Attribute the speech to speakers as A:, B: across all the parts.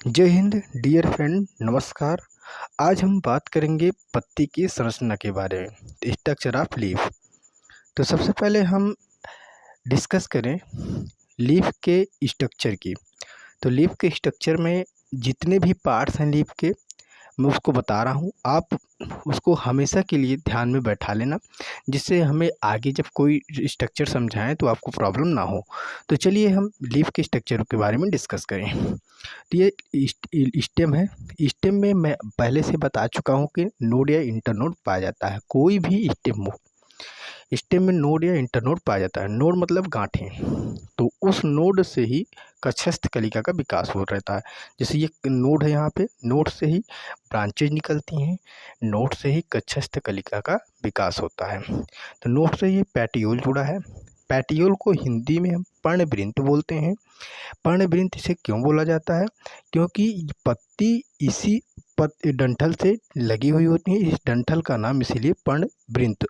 A: जय Hind dear friend, नमस्कार। आज हम बात करेंगे पत्ती की संरचना के बारे में, स्ट्रक्चर ऑफ लीफ। तो सबसे पहले हम डिस्कस करें लीफ के स्ट्रक्चर की। तो लीफ के स्ट्रक्चर में जितने भी पार्ट्स हैं लीफ के, मैं उसको बता रहा हूँ। आप उसको हमेशा के लिए ध्यान में बैठा लेना, जिससे हमें आगे जब कोई स्ट्रक्चर समझाएं तो आपको प्रॉब्लम ना हो। तो चलिए हम लीफ के स्ट्रक्चर के बारे में डिस्कस करें। तो ये स्टेम है। स्टेम में मैं पहले से बता चुका हूँ कि नोड या इंटरनोड पाया जाता है। कोई भी स्टेम में नोड या इंटरनोड पाया जाता है। नोड मतलब गांठें। तो उस नोड से ही कक्षस्थ कलिका का विकास हो रहता है। जैसे ये नोड है, यहाँ पे नोड से ही ब्रांचेज निकलती हैं, नोड से ही कक्षस्थ कलिका का विकास होता है। तो नोड से ही पैटियोल जुड़ा है। पैटियोल को हिंदी में हम पर्णवृंत बोलते हैं। पर्णवृंत इसे क्यों बोला जाता है? क्योंकि पत्ती इसी डंठल से लगी हुई होती है। इस डंठल का नाम इसीलिए पर्णवृंत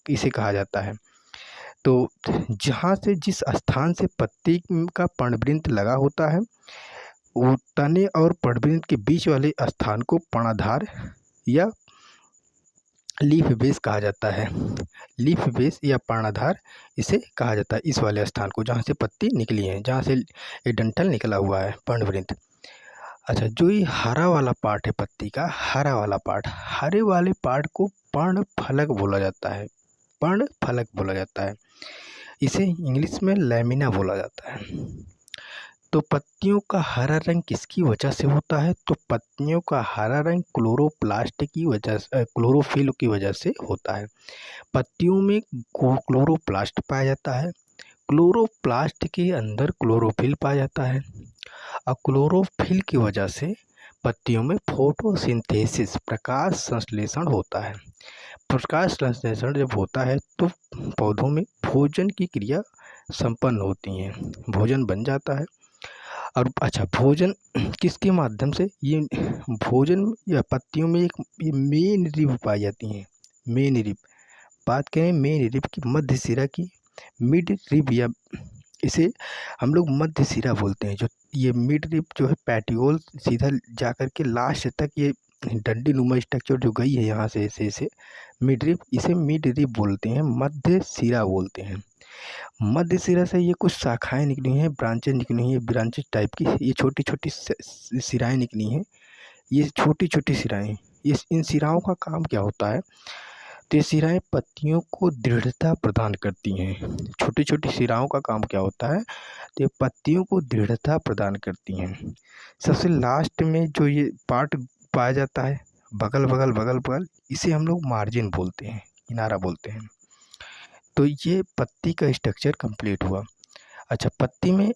A: इसे कहा जाता है। तो जहाँ से जिस स्थान से पत्ती का पर्णवृंत लगा होता है, वो तने और पर्णवृंत के बीच वाले स्थान को पर्णाधार या लीफ बेस कहा जाता है। लीफ बेस या पर्णाधार इसे कहा जाता है, इस वाले स्थान को जहाँ से पत्ती निकली है, जहाँ से ये डंठल निकला हुआ है, पर्णवृंत। अच्छा, जो ये हरा वाला पार्ट है पत्ती का, हरा वाला पार्ट, हरे वाले पार्ट को पर्णफलक बोला जाता है। पर्णफलक बोला जाता है। इसे इंग्लिश में लैमिना बोला जाता है। तो पत्तियों का हरा रंग किसकी वजह से होता है? तो पत्तियों का हरा रंग क्लोरोप्लास्ट की वजह से, क्लोरोफिल की वजह से होता है। पत्तियों में क्लोरोप्लास्ट पाया जाता है। क्लोरोप्लास्ट के अंदर क्लोरोफिल पाया जाता है, और क्लोरोफिल की वजह से पत्तियों में फोटोसिंथेसिस, प्रकाश संश्लेषण होता है। प्रकाश संश्लेषण जब होता है तो पौधों में भोजन की क्रिया संपन्न होती है, भोजन बन जाता है। और अच्छा, भोजन किसके माध्यम से? ये भोजन या पत्तियों में एक ये मेन रिब पाई जाती हैं। मेन रिब, बात करें मेन रिब की, मध्य सिरा की, मिड रिब, या इसे हम लोग मध्य सिरा बोलते हैं। जो ये मिड रिब जो है, पैटियोल सीधा जा कर के लास्ट तक ये डंडी नुमा स्ट्रक्चर जो गई है यहाँ से, ऐसे मिड रिब, इसे मिड रिब बोलते हैं, मध्य सिरा बोलते हैं। मध्य सिरा से ये कुछ शाखाएं निकली हैं, ब्रांचेज निकली हैं, ब्रांचेज टाइप की। ये छोटी छोटी सिराएं निकली हैं। ये छोटी छोटी सिराएं, इन सिराओं का काम क्या होता है? तो ये सिराएं पत्तियों को दृढ़ता प्रदान करती हैं। छोटी छोटी सिराओं का काम क्या होता है? तो ये पत्तियों को दृढ़ता प्रदान करती हैं। सबसे लास्ट में जो ये पार्ट पाया जाता है, बगल बगल बगल बगल, इसे हम लोग मार्जिन बोलते हैं, किनारा बोलते हैं। तो ये पत्ती का स्ट्रक्चर कंप्लीट हुआ। अच्छा, पत्ती में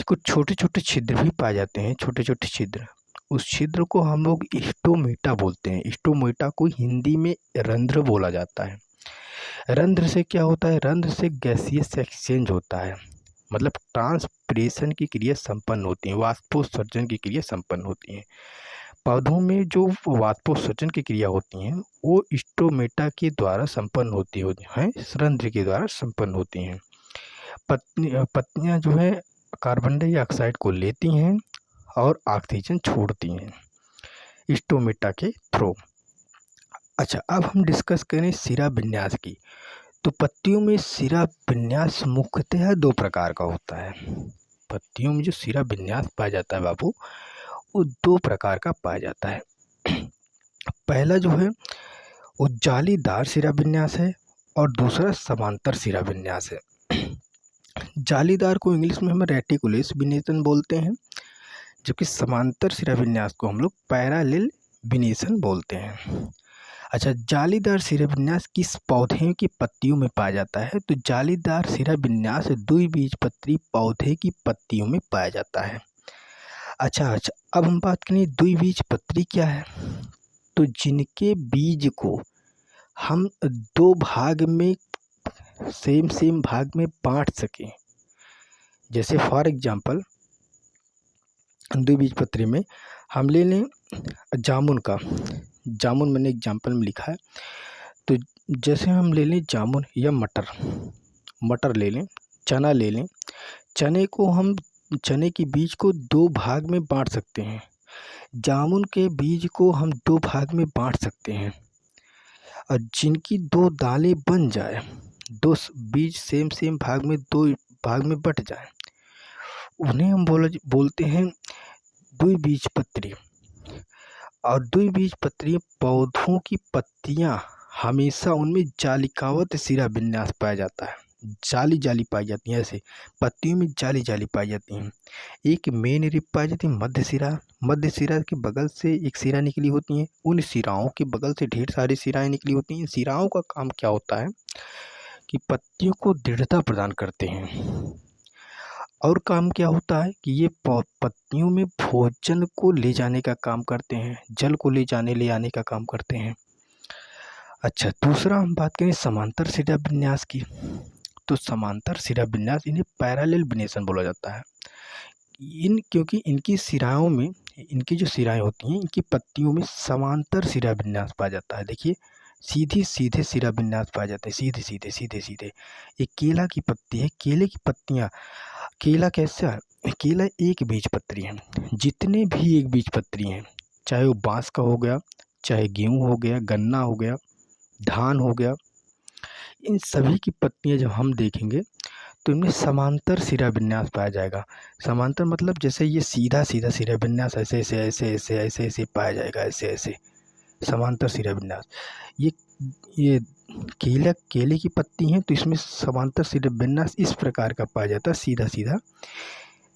A: कुछ छोटे छोटे छिद्र भी पाए जाते हैं, छोटे छोटे छिद्र। उस छिद्र को हम लोग स्टोमेटा बोलते हैं। स्टोमेटा को हिंदी में रंध्र बोला जाता है। रंध्र से क्या होता है? रंध्र से गैसियस एक्सचेंज होता है, मतलब ट्रांसपिरेशन की क्रिया संपन्न होती है, वाष्पोत्सर्जन की क्रिया संपन्न होती है। पौधों में जो वाष्पोत्सर्जन की क्रिया होती हैं वो स्टोमेटा के द्वारा संपन्न होती हैं, रंध्र के द्वारा संपन्न होती हैं। पत्तियां जो है कार्बन डाइऑक्साइड को लेती हैं और ऑक्सीजन छोड़ती हैं स्टोमेटा के थ्रू। अच्छा, अब हम डिस्कस करें सिरा विन्यास की। तो पत्तियों में सिरा विन्यास मुख्यतः दो प्रकार का होता है। पत्तियों में जो सिरा विन्यास पाया जाता है बाबू, वो दो प्रकार का पाया जाता है। पहला जो है वो जालीदार सिरा विन्यास है, और दूसरा समांतर सिरा विन्यास है। जालीदार को इंग्लिश में हम रेटिकुलस विनेशन बोलते हैं, जबकि समांतर सिरा विन्यास को हम लोग पैरेलल विनेशन बोलते हैं। अच्छा, जालीदार सिरा विन्यास किस पौधे की पत्तियों में पाया जाता है? तो जालीदार सिरा विन्यास द्विबीजपत्री पौधे की पत्तियों में पाया जाता है। अच्छा, अब हम बात करें द्विबीजपत्री क्या है। तो जिनके बीज को हम दो भाग में, सेम भाग में बांट सकें। जैसे फॉर एग्जांपल, द्विबीजपत्री में हम ले लें जामुन का। जामुन मैंने एग्जांपल में लिखा है। तो जैसे हम ले लें जामुन या मटर ले लें, चना ले लें। चने को हम चने के बीज को 2 भाग में बाँट सकते हैं। जामुन के बीज को हम 2 भाग में बाँट सकते हैं और जिनकी 2 दालें बन जाए, 2 बीज सेम भाग में 2 भाग में बँट जाएँ, उन्हें हम बोलते हैं द्विबीजपत्री। और द्विबीजपत्री पौधों की पत्तियां हमेशा उनमें जालिकावत शिरा विन्यास पाया जाता है। जाली पाई जाती हैं, ऐसे पत्तियों में जाली पाई जाती हैं। एक मेन रिप पाई जाती है, मध्य शिरा के बगल से एक शिरा निकली होती है। उन शिराओं के बगल से ढेर सारी शिराएं निकली होती हैं। शिराओं का काम क्या होता है कि पत्तियों को दृढ़ता प्रदान करते हैं। और काम क्या होता है कि ये पत्तियों में भोजन को ले जाने का काम करते हैं, जल को ले आने का काम करते हैं। अच्छा, दूसरा हम बात करें समांतर शिरा विन्यास की, तो समांतर शिरा विन्यास इन्हें पैरेलल विनेशन बोला जाता है। क्योंकि इनकी शिराओं में, इनकी जो शिराएं होती हैं, इनकी पत्तियों में समांतर शिरा विन्यास पाया जाता है। देखिए, सीधे शिरा विन्यास पाए जाते हैं, सीधे। ये केला की पत्ती है, केले की पत्तियां, केला कैसा है, केला एक बीजपत्री है। जितने भी एक बीजपत्री हैं, चाहे वो बांस का हो गया, चाहे गेहूं हो गया, गन्ना हो गया, धान हो गया, इन सभी की पत्तियां जब हम देखेंगे तो इनमें समांतर शिरा विन्यास पाया जाएगा। समांतर मतलब जैसे ये सीधा शिरा विन्यास ऐसे पाया जाएगा, ऐसे समांतर शिरा विन्यास। ये केले की पत्ती हैं तो इसमें समांतर शिरा विन्यास इस प्रकार का पाया जाता है, सीधा।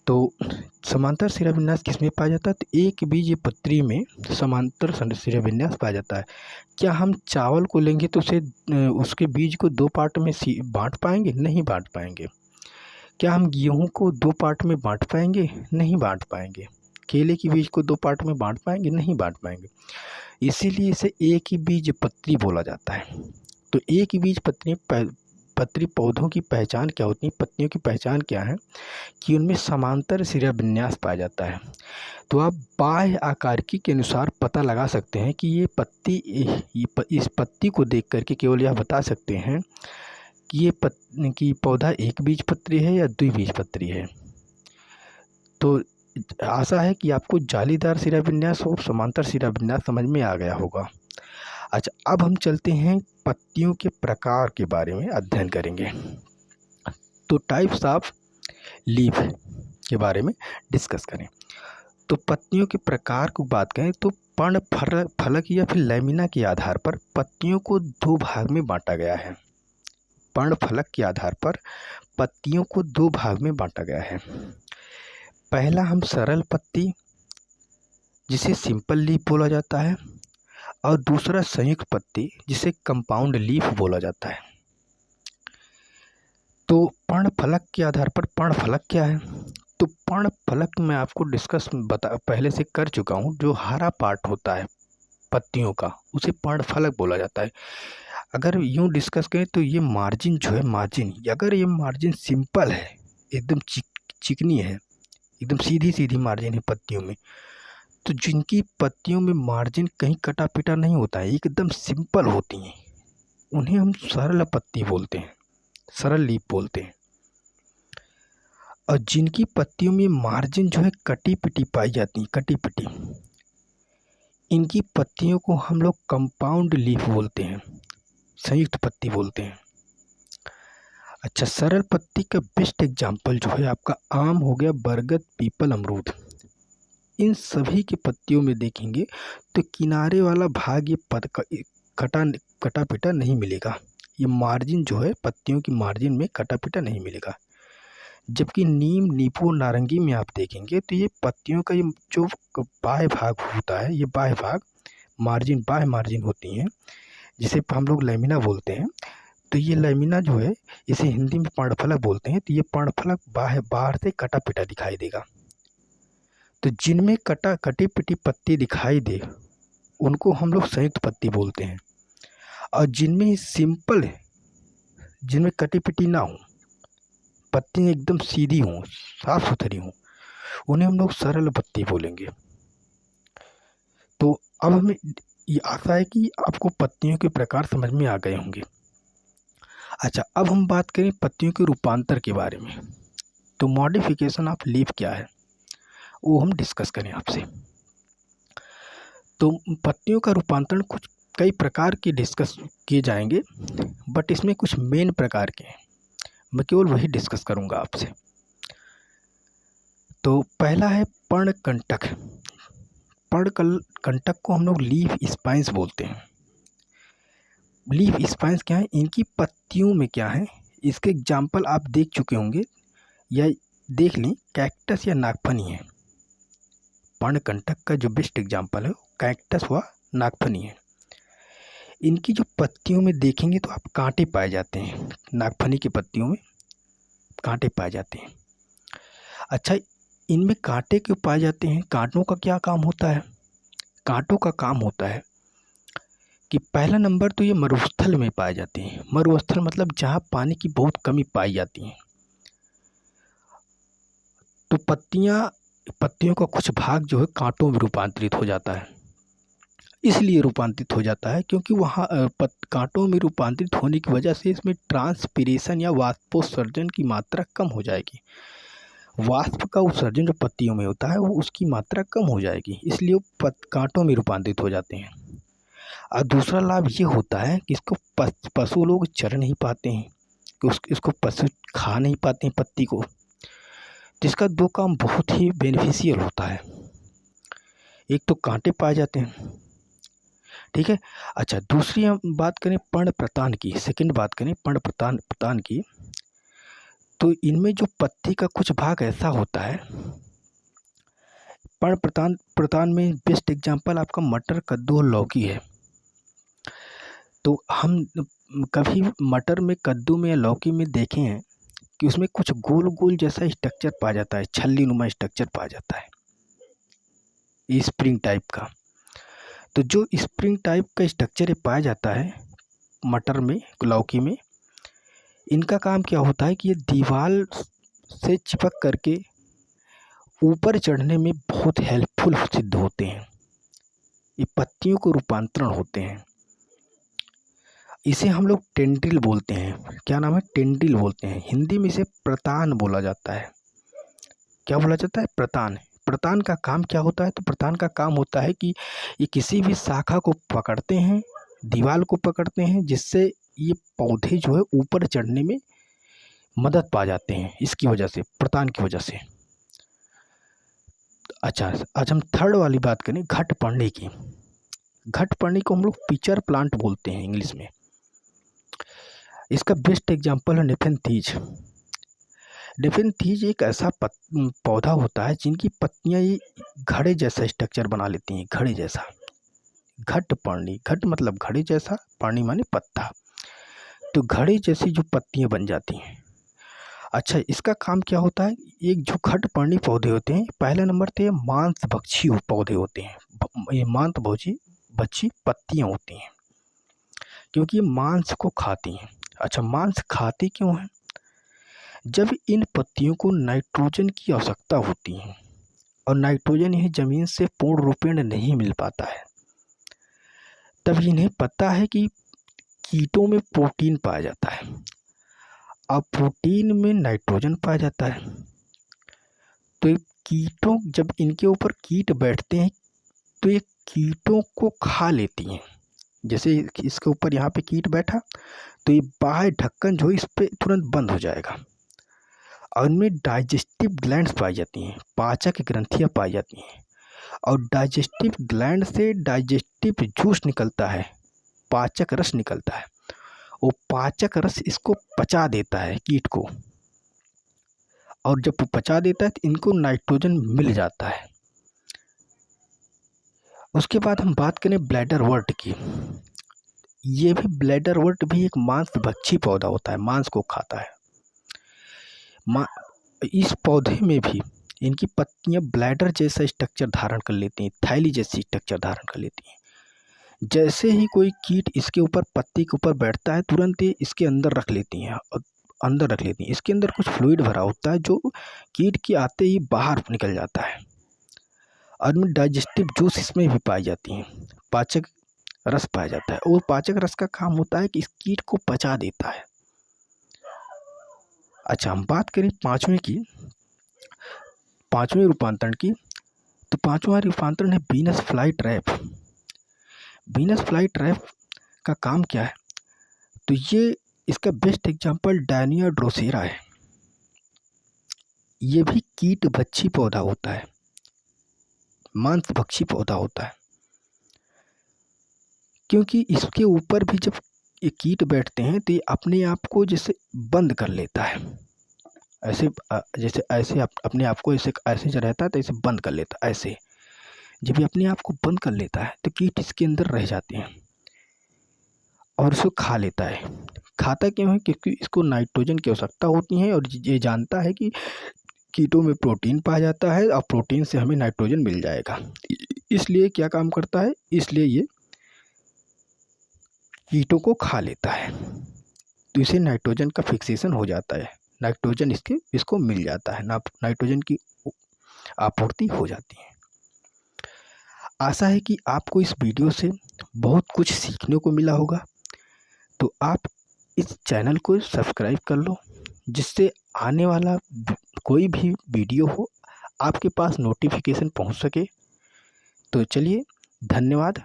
A: तो समांतर शिरा विन्यास किसमें पाया जाता है, तो एक बीजपत्री में समांतर शिरा विन्यास पाया जाता है। क्या हम चावल को लेंगे तो उसके बीज को 2 पार्ट में बांट पाएंगे? नहीं बांट पाएंगे। क्या हम गेहूं को 2 पार्ट में बांट पाएंगे? नहीं बांट पाएंगे। केले के बीज को 2 पार्ट में बांट पाएंगे? नहीं बांट पाएंगे। इसीलिए इसे एक ही बीजपत्री बोला जाता है। तो एक ही बीजपत्री पौधों की पहचान क्या होती है, पत्तियों की पहचान क्या है कि उनमें समांतर शिरा विन्यास पाया जाता है। तो आप बाह्य आकारिकी के अनुसार पता लगा सकते हैं कि ये पत्ती, इस पत्ती को देख करके केवल यह बता सकते हैं कि ये पौधा एक बीजपत्री है या द्विबीजपत्री है। तो आशा है कि आपको जालीदार शिरा विन्यास और समांतर शिरा विन्यास समझ में आ गया होगा। अच्छा, अब हम चलते हैं पत्तियों के प्रकार के बारे में अध्ययन करेंगे। तो टाइप्स ऑफ लीफ के बारे में डिस्कस करें। तो पत्तियों के प्रकार को बात करें तो पर्ण फलक या फिर लैमिना के आधार पर पत्तियों को 2 भाग में बांटा गया है। पर्ण फलक के आधार पर पत्तियों को 2 भाग में बांटा गया है। पहला हम सरल पत्ती, जिसे सिंपल लीफ बोला जाता है, और दूसरा संयुक्त पत्ती, जिसे कंपाउंड लीफ बोला जाता है। तो पर्ण फलक के आधार पर पर्ण फलक क्या है, तो पर्ण फलक मैं आपको डिस्कस पहले से कर चुका हूँ। जो हरा पार्ट होता है पत्तियों का, उसे पर्ण फलक बोला जाता है। अगर यूँ डिस्कस करें तो ये मार्जिन जो है, अगर ये मार्जिन सिंपल है, एकदम चिकनी है, एकदम सीधी मार्जिन है पत्तियों में, तो जिनकी पत्तियों में मार्जिन कहीं कटा पिटा नहीं होता है, एकदम सिंपल होती हैं, उन्हें हम सरल पत्ती बोलते हैं, सरल लीफ बोलते हैं। और जिनकी पत्तियों में मार्जिन जो है कटी पिटी पाई जाती है, कटी पिटी, इनकी पत्तियों को हम लोग कंपाउंड लीफ बोलते हैं, संयुक्त पत्ती बोलते हैं। अच्छा, सरल पत्ती का बेस्ट एग्जाम्पल जो है आपका आम हो गया, बरगद, पीपल, अमरूद। इन सभी की पत्तियों में देखेंगे तो किनारे वाला भाग ये कटा पिटा नहीं मिलेगा। ये मार्जिन जो है पत्तियों की मार्जिन में कटा पिटा नहीं मिलेगा। जबकि नीम, नींबू, नारंगी में आप देखेंगे तो ये पत्तियों का ये जो बाह्य भाग होता है, ये बाह्य भाग बाह्य मार्जिन होती हैं, जिसे हम लोग लैमिना बोलते हैं। तो ये लैमिना जो है, इसे हिंदी में पर्णफलक बोलते हैं। तो ये पर्णफलक बाहर से कटा पिटा दिखाई देगा। तो जिनमें कटी पिटी पत्ती दिखाई दे, उनको हम लोग संयुक्त पत्ती बोलते हैं। और जिनमें सिंपल है, जिनमें कटी पिटी ना हो, पत्ती एकदम सीधी हों, साफ सुथरी हों, उन्हें हम लोग सरल पत्ती बोलेंगे। तो अब हमें ये आशा है कि आपको पत्तियों के प्रकार समझ में आ गए होंगे। अच्छा, अब हम बात करें पत्तियों के रूपांतर के बारे में। तो मॉडिफिकेशन ऑफ लीफ क्या है वो हम डिस्कस करें आपसे। तो पत्तियों का रूपांतरण कुछ कई प्रकार के डिस्कस किए जाएंगे, बट इसमें कुछ मेन प्रकार के हैं, मैं केवल वही डिस्कस करूंगा आपसे। तो पहला है पर्णकंटक। पर्णकंटक को हम लोग लीफ स्पाइंस बोलते हैं। लीफ स्पाइंस क्या है, इनकी पत्तियों में क्या है, इसके एग्जाम्पल आप देख चुके होंगे या देख लें, कैक्टस या नागफनी है। पर्णकंटक का जो बेस्ट एग्जाम्पल है वो कैक्टस व नागफनी है। इनकी जो पत्तियों में देखेंगे तो आप कांटे पाए जाते हैं, नागफनी की पत्तियों में कांटे पाए जाते हैं। अच्छा, इनमें कांटे क्यों पाए जाते हैं, कांटों का क्या काम होता है? कांटों का काम होता है कि पहला नंबर तो ये मरुस्थल में पाए जाते हैं। मरुस्थल मतलब जहाँ पानी की बहुत कमी पाई जाती है। तो पत्तियों का कुछ भाग जो है कांटों में रूपांतरित हो जाता है। इसलिए रूपांतरित हो जाता है क्योंकि वहाँ कांटों में रूपांतरित होने की वजह से इसमें ट्रांसपीरेशन या वाष्पोत्सर्जन की मात्रा कम हो जाएगी। वाष्प का उत्सर्जन जो पत्तियों में होता है वो उसकी मात्रा कम हो जाएगी, इसलिए वो कांटों में रूपांतरित हो जाते हैं। और दूसरा लाभ ये होता है कि इसको पशु लोग चर नहीं पाते हैं, कि इसको पशु खा नहीं पाते हैं पत्ती को, जिसका दो काम बहुत ही बेनिफिशियल होता है। एक तो कांटे पाए जाते हैं, ठीक है। अच्छा, दूसरी हम बात करें पर्णप्रतान की, सेकंड बात करें पर्णप्रतान की, तो इनमें जो पत्ती का कुछ भाग ऐसा होता है, पर्णप्रतान में बेस्ट एग्जांपल आपका मटर, कद्दू और लौकी है। तो हम कभी मटर में, कद्दू में या लौकी में देखे हैं कि उसमें कुछ गोल गोल जैसा स्ट्रक्चर पाया जाता है, छल्ली नुमा स्ट्रक्चर पाया जाता है, स्प्रिंग टाइप का। तो जो स्प्रिंग टाइप का स्ट्रक्चर पाया जाता है मटर में, लौकी में, इनका काम क्या होता है कि ये दीवार से चिपक करके ऊपर चढ़ने में बहुत हेल्पफुल सिद्ध होते हैं। ये पत्तियों को रूपांतरण होते हैं। इसे हम लोग टेंड्रिल बोलते हैं। क्या नाम है? टेंड्रिल बोलते हैं। हिंदी में इसे प्रतान बोला जाता है। क्या बोला जाता है? प्रतान। प्रतान का काम क्या होता है? तो प्रतान का काम होता है कि ये किसी भी शाखा को पकड़ते हैं, दीवार को पकड़ते हैं, जिससे ये पौधे जो है ऊपर चढ़ने में मदद पा जाते हैं, इसकी वजह से, प्रतान की वजह से। अच्छा, आज हम थर्ड वाली बात करें, घटपर्णी की। घटपर्णी को हम लोग पिचर प्लांट बोलते हैं इंग्लिश में। इसका बेस्ट एग्जांपल है नेफेंथीज। नेफेंथीज एक ऐसा पौधा होता है जिनकी पत्तियां ये घड़े जैसा स्ट्रक्चर बना लेती हैं, घड़े जैसा। घटपर्णी, घट मतलब घड़े जैसा, पर्णी माने पत्ता, तो घड़े जैसी जो पत्तियां बन जाती हैं। अच्छा, इसका काम क्या होता है? एक जो घटपर्णी पौधे होते हैं, पहले नंबर पे मांसभक्षी पौधे होते हैं। ये मांसभक्षी पत्तियां होती हैं क्योंकि ये मांस को खाती हैं। अच्छा, मांस खाती क्यों है? जब इन पत्तियों को नाइट्रोजन की आवश्यकता होती है और नाइट्रोजन यह जमीन से पूर्ण रूपेण नहीं मिल पाता है, तब इन्हें पता है कि कीटों में प्रोटीन पाया जाता है। अब प्रोटीन में नाइट्रोजन पाया जाता है, तो ये कीटों, जब इनके ऊपर कीट बैठते हैं तो ये कीटों को खा लेती हैं। जैसे इसके ऊपर यहाँ पे कीट बैठा तो ये बाह्य ढक्कन जो इस पे तुरंत बंद हो जाएगा और इनमें डाइजेस्टिव ग्लैंड्स पाई जाती हैं, पाचक ग्रंथियाँ पाई जाती हैं, और डाइजेस्टिव ग्लैंड से डाइजेस्टिव जूस निकलता है, पाचक रस निकलता है। वो पाचक रस इसको पचा देता है कीट को, और जब वो पचा देता है तो इनको नाइट्रोजन मिल जाता है। उसके बाद हम बात करें ब्लैडरवर्ट की। ये भी ब्लैडरवर्ट भी एक मांसभक्षी पौधा होता है, मांस को खाता है। इस पौधे में भी इनकी पत्तियां ब्लैडर जैसा स्ट्रक्चर धारण कर लेती हैं, थैली जैसी स्ट्रक्चर धारण कर लेती हैं। जैसे ही कोई कीट इसके ऊपर, पत्ती के ऊपर बैठता है, तुरंत ही इसके अंदर रख लेती हैं, और अंदर रख लेती हैं। इसके अंदर कुछ फ्लूइड भरा होता है जो कीट के आते ही बाहर निकल जाता है, और इनमें डाइजेस्टिव जूस इसमें भी पाई जाती हैं, पाचक रस पाया जाता है। और पाचक रस का काम होता है कि इस कीट को पचा देता है। अच्छा, हम बात करें पाँचवें रूपांतरण की, तो पाँचवां रूपांतरण है Venus fly trap. Venus fly trap का काम क्या है? तो ये इसका बेस्ट एग्जांपल डायनिया ड्रोसेरा है। ये भी कीट भक्षी पौधा होता है, मांस भक्षी पौधा होता है, क्योंकि इसके ऊपर भी जब ये कीट बैठते हैं तो ये अपने आप को जैसे बंद कर लेता है, ऐसे जैसे ऐसे अपने आप को ऐसे जो रहता है तो ऐसे बंद कर लेता है। ऐसे जब ये अपने आप को बंद कर लेता है तो कीट इसके अंदर रह जाते हैं और उसको खा लेता है। खाता क्यों है? क्योंकि इसको नाइट्रोजन की आवश्यकता होती है और ये जानता है कि कीटों में प्रोटीन पाया जाता है और प्रोटीन से हमें नाइट्रोजन मिल जाएगा। इसलिए क्या काम करता है? इसलिए ये कीटों को खा लेता है, तो इसे नाइट्रोजन का फिक्सेशन हो जाता है, नाइट्रोजन इसको मिल जाता है, नाइट्रोजन की आपूर्ति हो जाती है। आशा है कि आपको इस वीडियो से बहुत कुछ सीखने को मिला होगा। तो आप इस चैनल को सब्सक्राइब कर लो, जिससे आने वाला कोई भी वीडियो हो आपके पास नोटिफिकेशन पहुंच सके। तो चलिए, धन्यवाद।